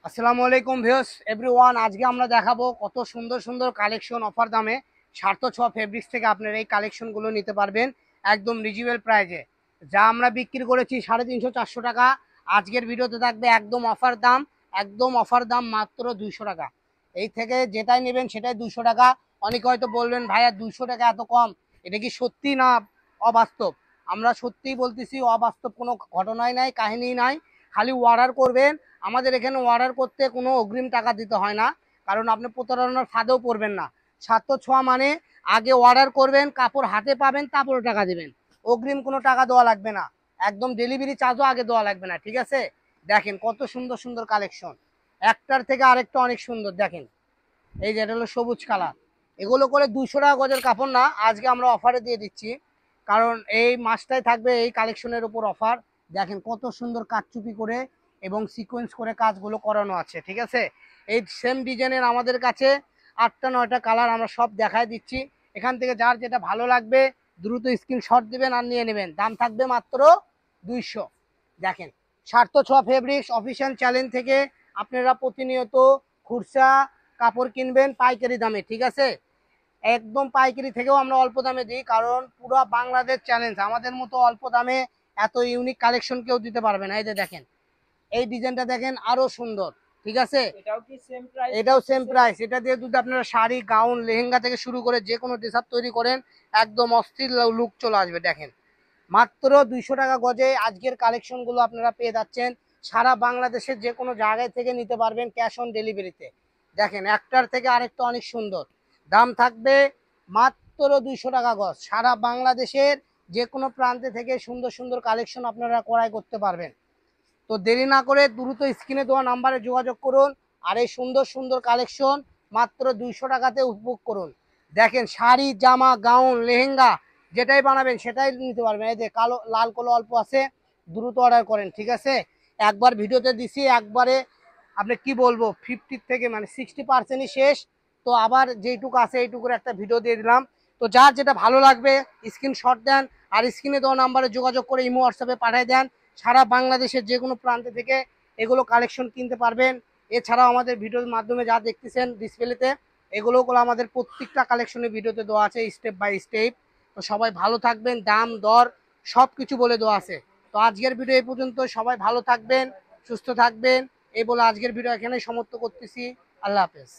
আসসালামু আলাইকুম viewers everyone. আজকে আমরা দেখাবো কত সুন্দর সুন্দর কালেকশন অফার দামে স্বার্থ ছোঁয়া ফেব্রিক্স থেকে আপনারা এই কালেকশনগুলো নিতে পারবেন একদম রিজনেবল প্রাইজে। যা আমরা বিক্রি করেছি 350-400 টাকা, আজকের ভিডিওতে থাকবে একদম অফার দাম মাত্র 200 টাকা। এই থেকে যেটাই নেবেন সেটাই 200 টাকা। অনেকে হয়তো বলবেন ভাইয়া 200 টাকা এত কম, এটা কি সত্যি না অবাস্তব? আমরা সত্যিই বলতেছি, অবাস্তব কোনো ঘটনাই নাই, কাহিনী নাই। খালি অর্ডার করবেন। আমাদের এখানে অর্ডার করতে কোনো অগ্রিম টাকা দিতে হয় না, কারণ আপনি প্রতারণার ফাঁদেও পড়বেন না। স্বার্থ ছোঁয়া মানে আগে অর্ডার করবেন, কাপড় হাতে পাবেন, তারপরে টাকা দিবেন। অগ্রিম কোনো টাকা দেওয়া লাগবে না, একদম ডেলিভারি চার্জও আগে দেওয়া লাগবে না, ঠিক আছে? দেখেন কত সুন্দর সুন্দর কালেকশন, একটার থেকে আরেকটা অনেক সুন্দর। দেখেন এই যে এটা হলো সবুজ কালার, এগুলো করে 200 টাকা গজের কাপড় না, আজকে আমরা অফারে দিয়ে দিচ্ছি, কারণ এই মাসটাই থাকবে এই কালেকশনের উপর অফার। দেখেন কত সুন্দর কাটচুপি করে এবং সিকোয়েন্স করে কাজগুলো করানো আছে, ঠিক আছে? এই সেম ডিজাইনের আমাদের কাছে 8টা 9টা কালার আমরা সব দেখায় দিচ্ছি। এখান থেকে যার যেটা ভালো লাগবে দ্রুত স্ক্রিনশট দিবেন আর নিয়ে নেবেন। দাম থাকবে মাত্র 200। দেখেন স্বার্থ ছোঁয়া ফেব্রিক্স অফিসিয়াল চ্যানেল থেকে আপনারা প্রতিনিয়ত খুচরা কাপড় কিনবেন পাইকারি দামে, ঠিক আছে? একদম পাইকারি থেকেও আমরা অল্প দামে দিই, কারণ পুরো বাংলাদেশ চ্যালেঞ্জ, আমাদের মতো অল্প দামে এত ইউনিক কালেকশন কেউ দিতে পারবে না। এই যে দেখেন এই ডিজাইনটা দেখেন আরো সুন্দর, ঠিক আছে? এটাও সেম প্রাইস। এটা দিয়ে যদি আপনারা শাড়ি, গাউন, লেহেঙ্গা থেকে শুরু করে যে কোনো ড্রেস আপ তৈরি করেন, একদম অস্থির লুক চলে আসবে। দেখেন মাত্র 200 টাকা গজে আজকের কালেকশনগুলো আপনারা পেয়ে যাচ্ছেন। সারা বাংলাদেশের যে কোনো জায়গায় থেকে নিতে পারবেন ক্যাশ অন ডেলিভারিতে। দেখেন একটার থেকে আরেকটা অনেক সুন্দর। দাম থাকবে মাত্র 200 টাকা গজ। সারা বাংলাদেশের যে কোনো প্রান্তে থেকে সুন্দর সুন্দর কালেকশন আপনারা ক্রয় করতে পারবেন। তো দেরি না করে দ্রুত স্ক্রিনে দেওয়া নাম্বারে যোগাযোগ করুন আর এই সুন্দর সুন্দর কালেকশন মাত্র 200 টাকাতে উপভোগ করুন। দেখেন শাড়ি, জামা, গাউন, লেহেঙ্গা যেটাই বানাবেন সেটাই নিতে পারবেন। এই যে কালো লাল কালো অল্প আছে, দ্রুত অর্ডার করেন, ঠিক আছে? একবার ভিডিওতে দিছি, একবারে আপনি কি বলবো 50 থেকে মানে 60%ই শেষ। তো আবার যেইটুকু আছে এইটুকুর একটা ভিডিও দিয়ে দিলাম। তো যার যেটা ভালো লাগবে স্ক্রিনশট দেন আর স্ক্রিনে দেওয়া নাম্বারে যোগাযোগ করে ইমো হোয়াটসঅ্যাপে পাঠিয়ে দেন। সারা বাংলাদেশের যে কোনো প্রান্ত থেকে এগুলো কালেকশন কিনতে পারবেন। এছাড়াও আমাদের ভিডিওর মাধ্যমে যা দেখতেছেন ডিসপ্লেতে, এগুলোগুলো আমাদের প্রত্যেকটা কালেকশনের ভিডিওতে দেওয়া আছে স্টেপ বাই স্টেপ। তো সবাই ভালো থাকবেন, দাম দর সব কিছু বলে দেওয়া আছে। তো আজকের ভিডিও এই পর্যন্ত, সবাই ভালো থাকবেন, সুস্থ থাকবেন এই বলে আজকের ভিডিও এখানেই সমাপ্ত করতেছি। আল্লাহ হাফেজ।